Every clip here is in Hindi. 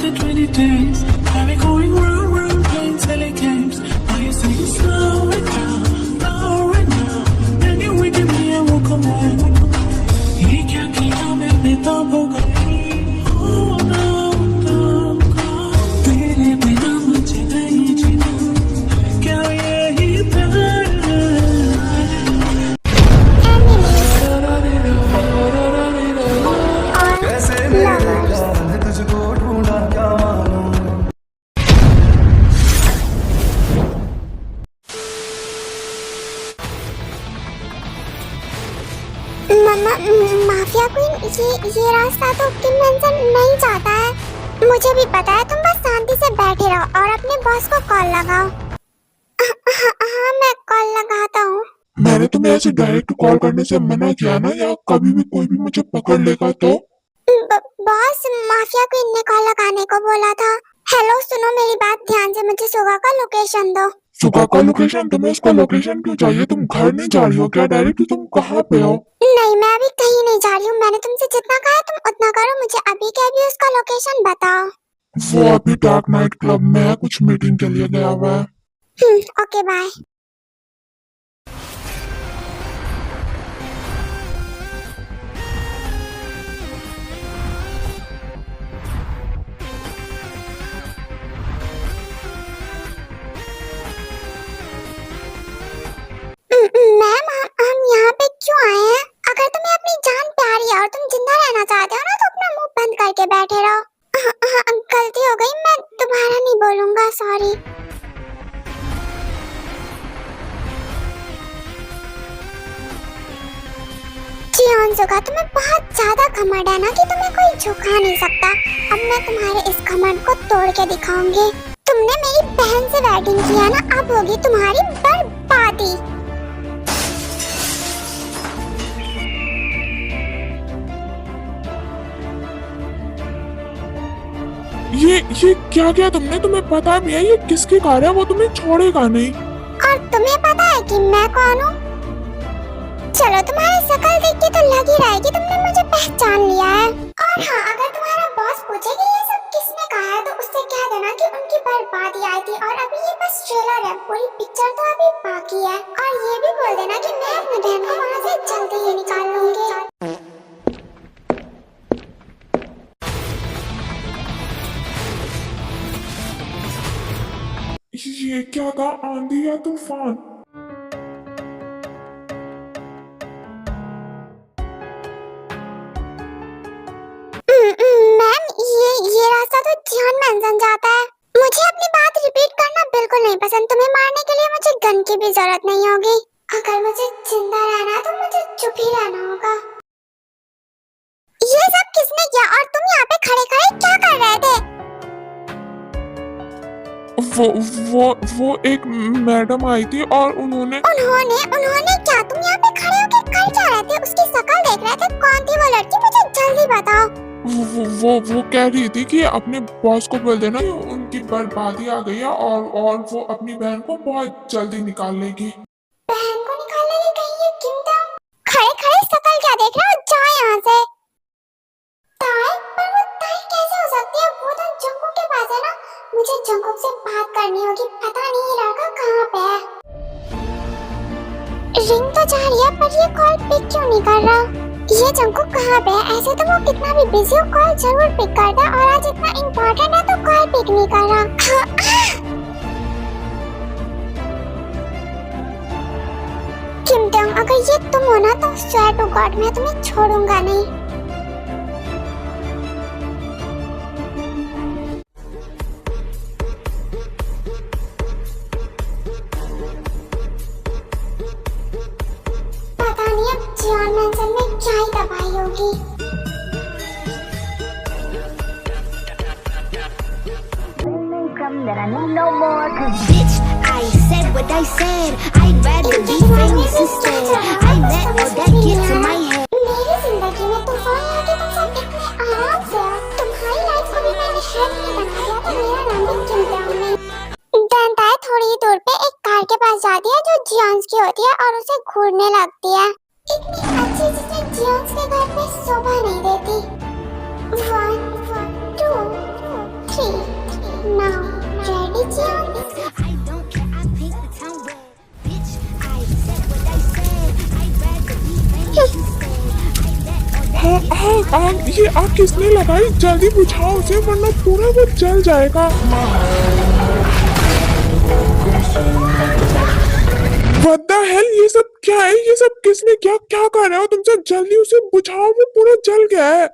the 20 days. I've been going round, round, playing silly games. Now you say you slow it down. Then you wake me and walk away. ये क्या किया मैंने तब हो गई. Oh no, no, तेरे बिना मुझे नहीं जीना. क्या यही प्यार है? कैसे मेरे प्यार ने तुझको ढूंढा क्या मालूम. माफिया क्वीन, ये रास्ता तो किम मेंशन नहीं चाहता है. मुझे भी पता है. तुम बस शांति से बैठे रहो और अपने बॉस को कॉल लगाओ. हाँ, मैं कॉल लगाता हूँ. मैंने तुम्हें ऐसे डायरेक्ट कॉल करने से मना किया ना, या कभी भी कोई भी मुझे पकड़ लेगा तो? बॉस, माफिया क्वीन ने कॉल लगाने को बोला था. हेलो, सुनो मेरी बात ध्यान से. मुझे सुगा का लोकेशन दो. सुगा का लोकेशन? तुम्हें उसका लोकेशन क्यों चाहिए? तुम घर नहीं जा रही हो क्या? डायरेक्ट तुम कहाँ पे हो? नहीं, मैं अभी कहीं नहीं जा रही हूँ. मैंने तुमसे जितना कहा तुम उतना करो. मुझे अभी के अभी उसका लोकेशन बताओ. वो अभी डार्क नाइट क्लब में है, कुछ मीटिंग के लिए गया हुआ है. Okay, bye. मैम, हम यहाँ पे क्यों आए हैं? अगर तुम्हें अपनी जान प्यारी है और तुम जिंदा रहना चाहते हो ना, तो अपना मुंह बंद करके बैठे रहो. गलती हो गई. मैं दोबारा नहीं बोलूंगा. सॉरी. जियोंजुका, तुम्हें बहुत ज्यादा घमंड है ना कि तुम्हें कोई झुका नहीं सकता. अब मैं तुम्हारे इस घमंड को तोड़ के दिखाऊंगी. तुमने मेरी बहन से वेडिंग किया ना, अब होगी तुम्हारी बर्बादी. ये क्या किया तुमने? तुम्हें पता भी है ये किसकी कार है? वो तुम्हें छोड़ेगा नहीं. और तुम्हें पता है कि मैं कौन हूँ? चलो, तुम्हारी शक्ल देख के तो लग ही रहा है कि तुमने मुझे पहचान लिया है. और हाँ, अगर तुम्हारा बॉस पूछे कि ये सब किसने कहा है, तो उससे कह देना कि उनकी बर्बादी आई थी और अभी ये बस ट्रेलर है. पूरी पिक्चर तो अभी बाकी है. और ये भी बोल देना कि मैं अपनी बहन को वहाँ से जल्दी ही निकाल लूंगी. ये क्या था? आंधी या तूफान? मैम, ये रास्ता तो जियोन मेंशन जाता है. मुझे अपनी बात रिपीट करना बिल्कुल नहीं पसंद. तुम्हें मारने के लिए मुझे गन की भी जरूरत नहीं होगी. अगर मुझे जिंदा रहना है तो मुझे चुप ही रहना होगा. ये सब किसने किया और तुम यहाँ पे खड़े खड़े क्या कर रहे थे? वो एक मैडम आई थी और उन्होंने क्या? तुम यहाँ पे खड़े होके कर क्या रहे थे? उसकी शक्ल देख रहे थे. कौन थी वो लड़की? मुझे जल्दी बताओ. वो कह रही थी कि अपने बॉस को बोल देना कि उनकी बर्बादी आ गई है और वो अपनी बहन को बहुत जल्दी निकाल लेगी. बहन को निकालने की कहीं ये क्यों था? खड़े खड़े शक्ल क्या देख रहे हो? जाओ यहाँ से. ताई? पर वो ताई कैसे हो सकती है? वो तो जंगकुक के पास है ना. मुझे जंगकुक से बात करनी होगी. पता नहीं ये लड़का कहाँ पे है. रिंग तो जा रही है पर ये कॉल पिक क्यों नहीं कर रहा? ये जंगकुक कहाँ पे है? ऐसे तो वो कितना भी बिजी हो कॉल जरूर पिक करता है, और आज इतना इम्पोर्टेंट है तो कॉल पिक नहीं कर रहा. किम डोंग, अगर ये तुम हो ना तो स्वेयर टू गॉड मैं तुम्हें छोड़ूंगा नहीं. पता नहीं अब जियोन मेंशन में क्या ही दवाई होगी. That I need no more, 'cause bitch, I said what I said. I'd rather be famous instead. I let all that get to my head. मेरी जिंदगी में तूफान आके तुम सब इतने आराम से हो. तुम्हारी लाइफ को भी मैंने हेड में बना दिया तो मेरा नाम भी किम डोंग नहीं. डंटाई थोड़ी ही दूर पे एक कार के पास जाती है जो जियोन्स की होती है और उसे घूरने लगती है. इतनी अच्छी चीजें जियोन्स के घर पे शोभा नहीं देती. 1 2 3 आग ये आग किसने लगाई? जल्दी बुझाओ उसे वरना पूरा वो जल जाएगा। What the hell? ये सब क्या है? ये सब किसने क्या क्या कर रहे हो तुम सब? जल्दी उसे बुझाओ, वो पूरा जल गया है।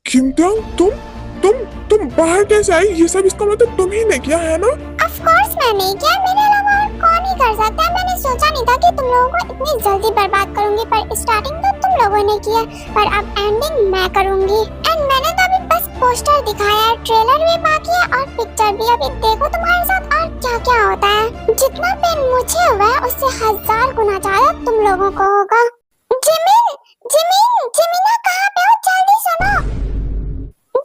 किमतांग तुम बाहर कैसे आई? ये सब इसका मतलब तुम ही ने किया है ना? ऑफ कोर्स मैं नहीं किया, मेरे अलावा और कौन ही कर सकता है। मैंने सोचा नहीं था कि तुम लोगों को इतनी जल्दी बर्बाद करूंगी, पर स्टार्टिंग तो तुम लोगों ने किया, पर अब एंडिंग मैं करूंगी। एंड मैंने तो अभी बस पोस्टर दिखाया है, ट्रेलर भी बाकी है और पिक्चर भी। अभी देखो तुम्हारे साथ और क्या क्या होता है। जितना पेन मुझे हुआ है उससे 1000 गुना ज्यादा तुम लोगों को होगा। जिमिन जिमिन जिमिना कहाँ पे हो? जल्दी सुनो।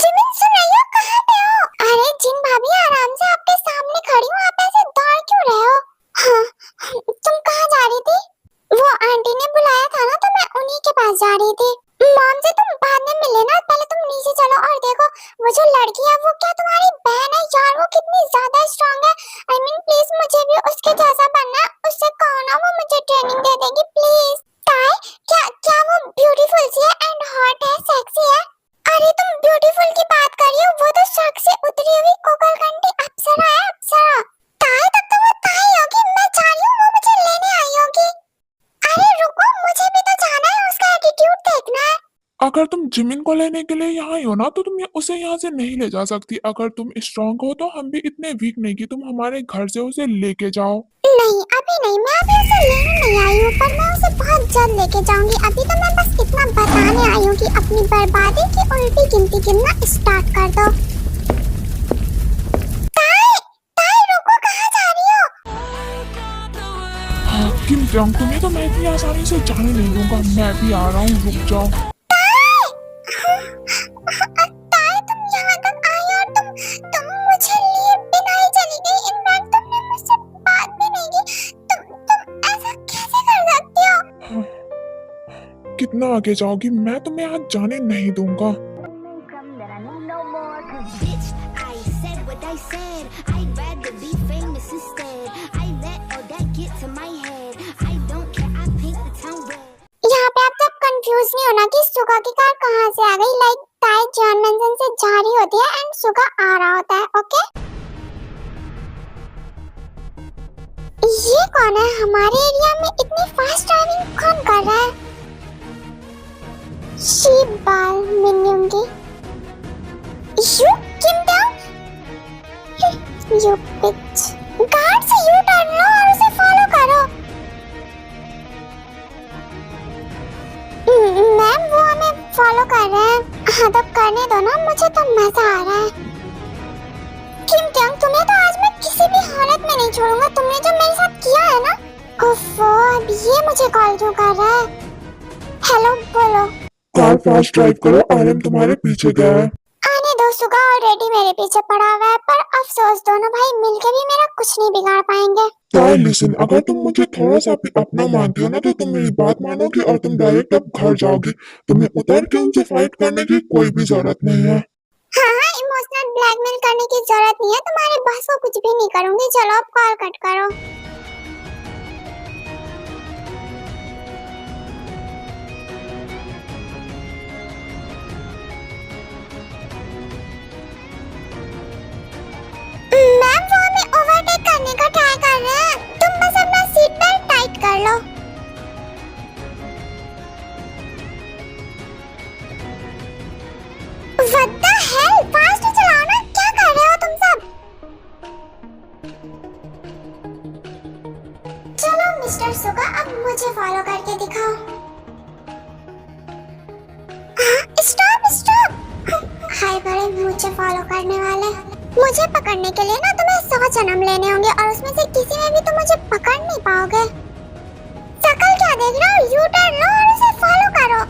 जिमिन सुन रही हो? कहाँ पे हो? अरे जिन भाभी आराम से आपके सामने खड़ी हूँ, आप ऐसे दौड़ क्यों रहे हो? हाँ, तुम कहाँ जा रही थी? वो आंटी ने बुलाया था ना, तो मैं उन्हीं के पास जा रही थी। मॉम से तुम बाद में मिले ना, पहले तुम नीचे चलो और देखो वो जो लड़की है वो क्या तुम्हारी बहन है? यार वो कितनी ज्यादा स्ट्रांग है। आई मीन प्लीज मुझे भी उसके जैसा बनना है। उससे कहो ना वो मुझे ट्रेनिंग दे देगी प्लीज। ताई क्या क्या वो ब्यूटीफुल सी है एंड हॉट है, सेक्सी है? अरे तुम ब्यूटीफुल की बात कर रही हो, वो तो शक से उतरी हुई कोकलकंडी अप्सरा है, अप्सरा। ताई तब तो वो ताई होगी, मैं जा रही हूँ, वो मुझे लेने आई होगी। अरे रुको, मुझे भी तो जाना है, उसका एटीट्यूड देखना है। अगर तुम जिमिन को लेने के लिए यहाँ ही हो ना, तो तुम उसे यहाँ से नहीं ले जा सकती। अगर तुम स्ट्रांग हो तो हम भी इतने वीक नहीं कि तुम हमारे घर से उसे लेके जाओ। नहीं अभी नहीं, मैं अभी उसे लेने नहीं आई हूँ, पर मैं उसे बहुत जल्द लेके जाऊंगी। अभी तो मैं बस इतना बताने आई हूँ कि अपनी बर्बादी की उल्टी गिनती गिनना स्टार्ट कर दो। ताई ताई रुको, कहाँ जा रही हो? हाँ किमतांग, तुम्हें तो मैं इतनी आसानी से जाने नहीं दूंगा। मैं भी आ रहा हूँ, रुक जाओ। ताई तुम यहाँ तक आई और तुम मुझे लिए बिना ही चली गई। इनफैक्ट तुमने मुझसे बात भी नहीं की। तुम ऐसा कैसे कर सकती हो? कितना आगे जाओगी? मैं तुम्हें आज जाने नहीं दूंगा। Bitch, I said what I said. I'd rather be famous instead. I let all that get to my head. I don't care, I paint the town red. यहाँ पे आप सब कंफ्यूज नहीं होना कि सुगा की कार कहाँ से आ गई। लाइक ताई जॉन मेंसन से जा रही होती है एंड सुगा आ रहा होता है। ओके, ये कौन है? हमारे एरिया में इतनी फास्ट ड्राइविंग कौन कर रहा है? शीप बाल मिन्यूंगी। यू किमतांग, यू पिच। गार्ड से यू टर्न लो और उसे फॉलो करो। मैम वो हमें फॉलो कर रहे हैं। हाँ तो करने दो ना, मुझे तो मजा आ रहा है। किमतांग तुम्हें तो आज मैं किसी भी हालत में नहीं छोड़ूंगा। तुमने जो मेरे साथ किया है ना, ओफो, अब ये मुझे कॉल क्यों कर रहा है? हेलो बोलो। कार फास्ट ड्राइव करो, आलम तुम्हारे पीछे गया है। आने दो, सुगा ऑलरेडी मेरे पीछे पड़ा हुआ है। पर अफसोस दोनों भाई मिलके भी मेरा कुछ नहीं बिगाड़ पाएंगे। ताई लिसन, अगर तुम मुझे थोड़ा सा भी अपना मानती हो ना, तो तुम मेरी बात मानोगी और तुम डायरेक्ट अब घर जाओगी। तुम्हें उतर के उनसे फाइट करने की कोई भी जरूरत नहीं है। हाँ हाँ, इमोशनल ब्लैकमेल करने की जरूरत नहीं है। तुम्हारे बॉस को कुछ भी नहीं करूंगी। चलो अब कॉल कट करो। मैम वो हमें ओवरटेक करने का ट्राई कर रहे हैं। तुम बस अपना सीट बेल्ट टाइट कर लो। What the hell? फास्ट चलाओ ना, क्या कर रहे हो तुम सब? चलो मिस्टर सुगा, अब मुझे फॉलो करके दिखाओ। Stop stop. हाय बड़े मुझे फॉलो करने वाले। मुझे पकड़ने के लिए ना तुम्हें 100 जन्म लेने होंगे और उसमें से किसी में भी तुम मुझे पकड़ नहीं पाओगे। शकल क्या देख रहे हो? यू टर्न लो और उसे फॉलो करो।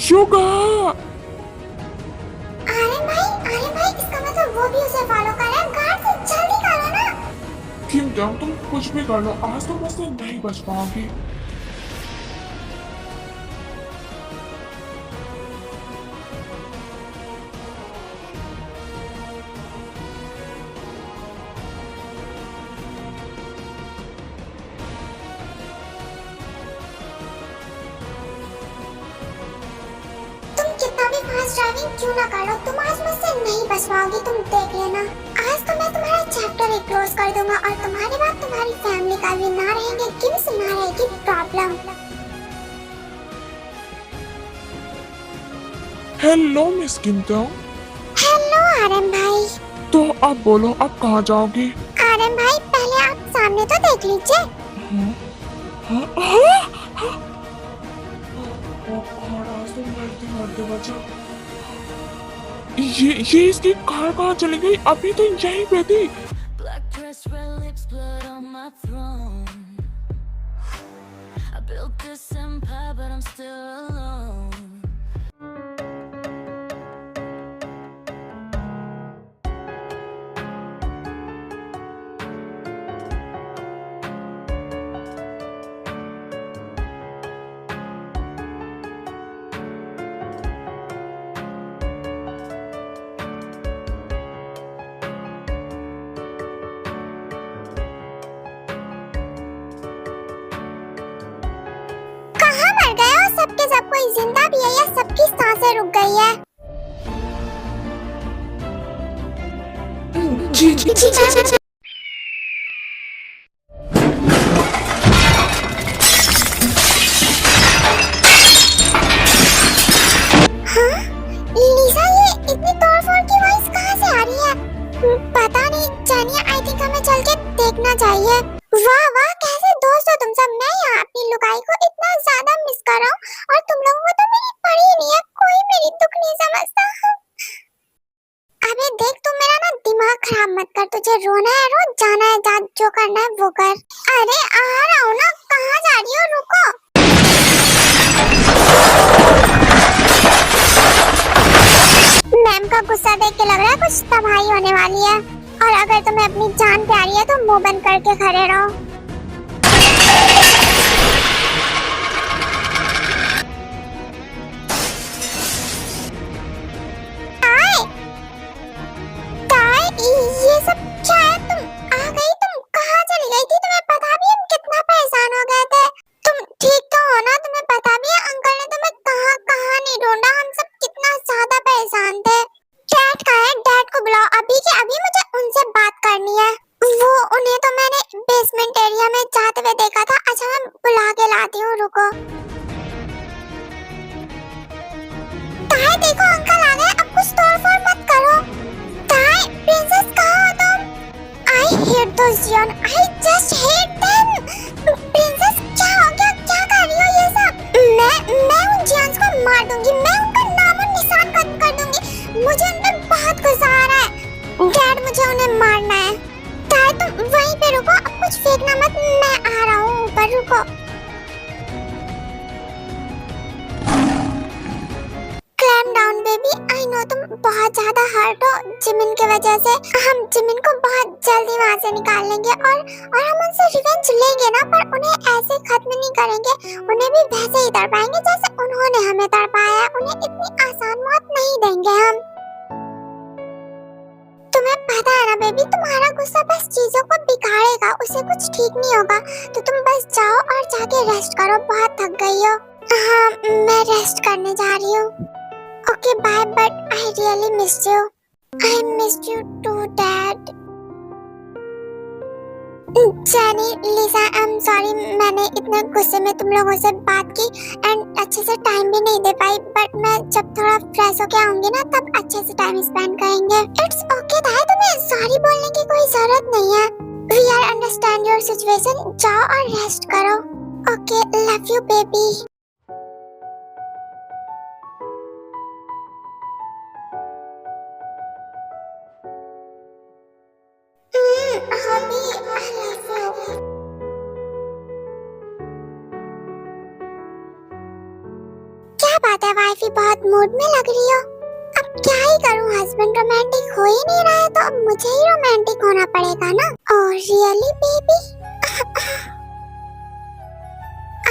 शुगा, अरे भाई इसका मतलब वो भी उसे फॉलो कर रहा है। गार्ड से जल्दी करो ना। किमतांग तुम कुछ भी कर लो, आज तुम मुझसे नहीं बच पाओगी। फास्ट ड्राइविंग क्यों ना कर लो, तुम आज मुझसे नहीं बच पाओगी, तुम देख लेना। आज तो मैं तुम्हारा चैप्टर ही क्लोज कर दूंगा और तुम्हारे बाद तुम्हारी फैमिली का भी ना रहेंगे गिल्स, ना रहेगी प्रॉब्लम। हेलो मिस किंतो। हेलो आर्यन भाई। तो अब बोलो, अब कहाँ जाओगी? आर्यन भाई पहले आप सामने तो देख लीजिए। ये इसकी कार कहाँ चली गई? अभी तो यहीं पे थी। Black dress, red lips, blood on my throne. I built this empire, but I'm still alone. कहाँ मर गए हो? सबके सब कोई जिंदा भी है या सबकी सांसें रुक गई है? जी। हाँ? लीजा, ये इतनी तोड़फोड़ की वॉइस कहाँ से आ रही है? पता नहीं, जानिए आई थिंक हमें चल के देखना चाहिए। वाह वाह, कैसे दोस्त हो तुम सब। मैं यहाँ अपनी लुगाई को इतना ज्यादा मिस कर रहा हूँ और तुम लोगों को तो मेरी पड़ी नहीं है, कोई मेरी दुख नहीं समझता। अबे देख, तू मेरा ना दिमाग खराब मत कर, तुझे रोना है रो, जाना है जा, जो करना है वो कर। अरे आ रहा हूँ ना, कहाँ जा रही हो, रुको। मैम का गुस्सा देख के लग रहा है कुछ तबाही होने वाली है, और अगर तुम्हें अपनी जान प्यारी है तो मुंह बंद करके खड़े रहो। ये सब क्या है? तुम आ गई, तुम कहाँ चली गई थी? तुम्हें पता भी है हम कितना परेशान हो गए थे। तुम ठीक तो हो ना? तुम्हें पता भी है अंकल ने तुम्हें कहाँ कहाँ नहीं ढूंढा, हम सब कितना ज्यादा परेशान थे। डैड कहाँ है? डैड को बुलाओ अभी के अभी, मुझे उनसे बात करनी है। वो उन्हें तो मैंने बेसमेंट एरिया में जाते हुए देखा था। अच्छा मैं बुला के लाती हूँ, रुको। ताई देखो अंकल आ गए, अब कुछ तोड़फोड़ मत करो। ताई, प्रिंसेस कहाँ हो तुम? I hate those Zion, I just hate them. Princess क्या हो गया, क्या कर रही हो ये सब? मैं उन जियंस को मार दूंगी, मैं उनका नाम और निशान खत्म कर दूंगी। मुझे उन पे बहुत गुस्सा आ रहा है। डैड मुझे उन्हें मारना है। ताई तुम वहीं पे रुको, अब कुछ फेंकना मत, मैं आ रहा हूँ ऊपर, रुको। Calm down baby, I know तुम बहुत ज्यादा हर्ट हो जिमिन की वजह से। हम जिमिन को बहुत जल्दी वहाँ से निकाल लेंगे और हम उनसे रिवेंज लेंगे ना, पर उन्हें ऐसे खत्म नहीं करेंगे, उन्हें भी वैसे ही तड़पाएंगे जैसे उन्होंने हमें तड़पाया है। उन्हें इतनी आसान मौत नहीं देंगे हम। तुम्हें पता है ना बेबी, तुम्हारा गुस्सा बस चीजों को बिगाड़ेगा, उससे कुछ ठीक नहीं होगा। तो तुम बस जाओ और जाके रेस्ट करो, बहुत थक गई हो। हाँ मैं रेस्ट करने जा रही हूँ। Okay, bye, but I really missed you. I missed you too, Dad. Jenny, Lisa, I'm sorry, मैंने इतने गुस्से में तुम लोगों से बात की एंड अच्छे से टाइम भी नहीं दे पाई, बट मैं जब थोड़ा फ्रेश होके आऊंगी ना तब अच्छे से टाइम स्पेंड करेंगे। It's okay, दाई, तुम्हें सॉरी बोलने की कोई जरूरत नहीं है। We are understand your situation. जाओ और रेस्ट करो। Okay, love you, baby. Hubby, I love you. क्या बात है वाइफी, बहुत मूड में लग रही हो। अब क्या ही करूं, हस्बैंड रोमांटिक हो ही नहीं रहा है तो अब मुझे ही रोमांटिक होना पड़ेगा ना। Oh really baby?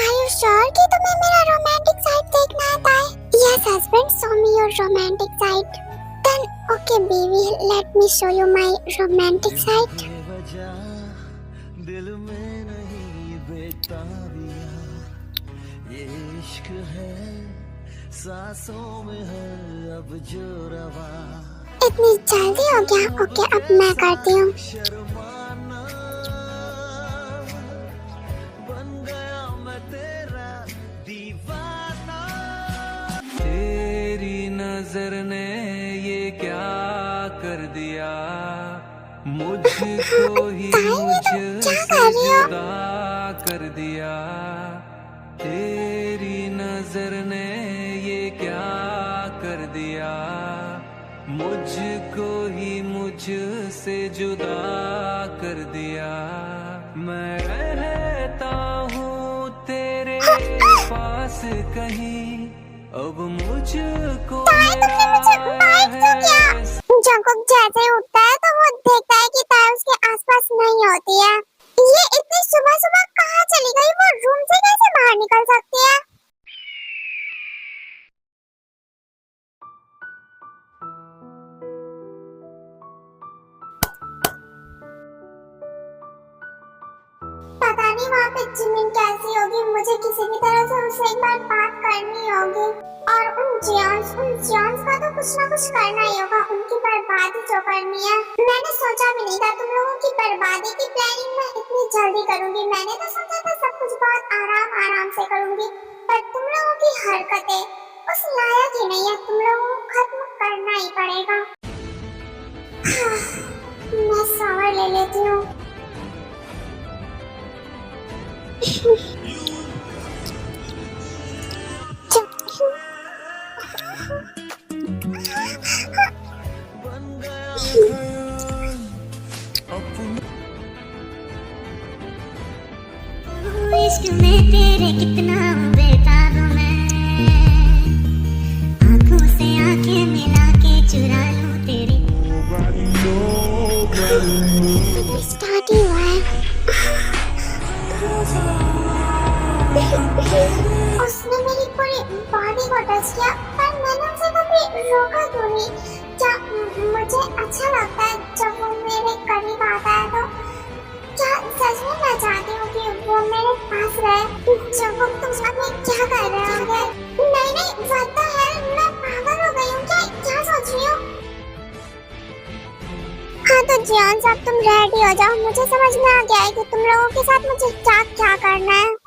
Are you sure कि तुम्हें मेरा रोमांटिक साइड देखना है ताई? Yes husband, show me your romantic side. Then okay baby, let me show you my romantic side. दिल में नहीं बेताबिया, ये इश्क है इतनी जल्दी हो गया? ओके, अब मैं करती हूँ। तेरी नजर ने ये क्या कर दिया, मुझको ही मुझसे जुदा कर दिया। तेरी नजर ने ये क्या कर दिया, मुझको ही मुझसे जुदा कर दिया। मैं रहता हूँ तेरे पास कहीं, अब मुझको जंकुक जैसे ही उठता है तो वो देखता है कि ताया उसके आसपास नहीं होती है। ये इतनी सुबह सुबह कहाँ चली गई? वो रूम से कैसे बाहर निकल सकती है? पता नहीं वहाँ पे जिमिन कैसी होगी। मुझे किसी भी तरह से उससे एक बार बात करनी होगी। और उन जियॉन्स का तो कुछ ना कुछ करना ही होगा। उनकी बर्बादी जो करनी है। मैंने सोचा भी नहीं था तुम लोगों की बर्बादी की प्लानिंग मैं इतनी जल्दी करूंगी। मैंने तो सोचा था सब कुछ बहुत आराम से करूंगी, पर तुम लोगों की हरकतें उस लायक ही नहीं है। तुम लोगों को खत्म करना ही पड़ेगा। मैं शावर ले लेती हूँ। इश्क में तेरे कितना बेताब मैं, आंखों से आंखें मिला के चुरा लूं तेरी। स्टार्ट ही हुआ है। उसने मेरी पूरी बॉडी को टच किया, पर मैंने उसे कभी रोका क्यों नहीं? क्या मुझे अच्छा लगता है जब वो मेरे करीब आता है? तो क्या सच में मैं चाहती हूँ कि वो मेरे पास रहे? जब वो तुम साथ में क्या कर रहे होंगे? नहीं, what the hell? मैं पागल हो गई हूँ क्या सोच रही हूँ? हाँ तो जियॉन साहब तुम रेडी हो जाओ। मुझे समझ में आ गया है कि तुम लोगों के साथ मुझे क्या करना है।